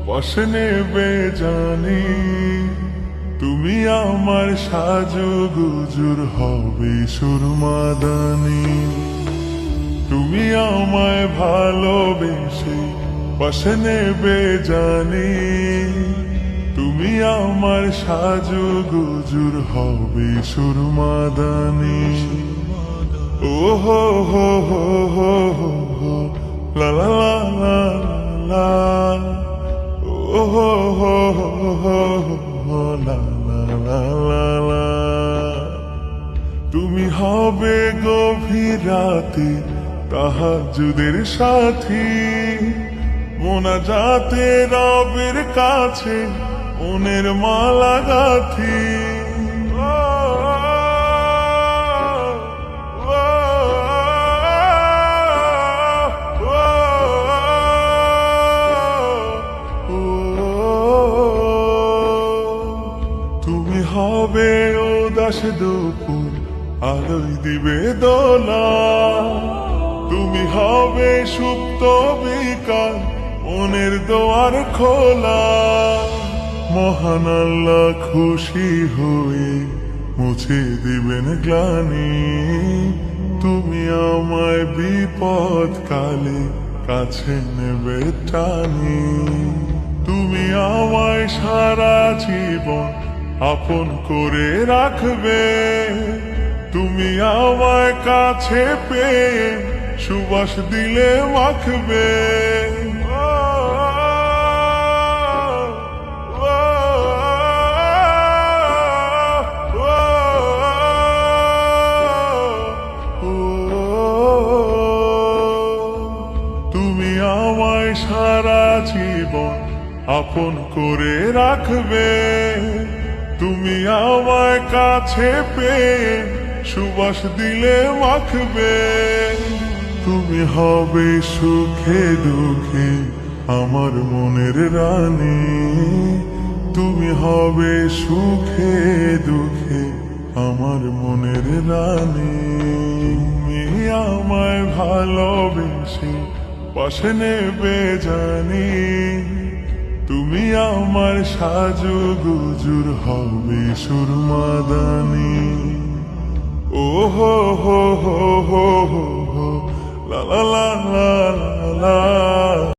পাশে নেবে জানি। তুমি আমার সাজু গুজুর হবে সুরমাদানি। তুমি আমায় ভালোবেসে পাশে নেবে জানি। তুমি আমার সাজু গুজুর হবে সুরমাদানি। ও হো হো হো হো হো হো লা লা লা লা লা। ও হো হো হো হো হো লা লা লা লা লা। তুমি হবে গভীর রাতে তাহাজ্জুদের সাথী। মোনাজাতে রবের কাছে মনের মালা গাথি। তুমি হবে উদাস দুপুর আলোয় দিবে দোলা। তুমি হবে সুপ্ত বিকাল মনের দোয়ার খোলা। মহান আল্লাহ খুশি হয়ে মুছে দিবেন গ্লানি। তুমি আমায় বিপদ কালে কাছে নেবে টানি। তুমি আমায় সারা জীবন আপন করে রাখবে। তুমি আমায় কাছে পেয়ে সুবাস দিলে মাখবে। তুমি আমায় সারা জীবন আপন করে রাখবে। তুমি আমায় কাছে পেয়ে সুবাস দিলে মাখবে। তুমি হবে সুখে দুঃখে আমার মনের রানী। তুমি হবে সুখে দুঃখে আমার মনের রানী। তুমি আমায় ভালোবেসে পাশে নেবে জানি। তুমি আমার সাজু গুজুর হবে সুরমাদানি। ও হো হো হো হো হো লা লা লা লা লা।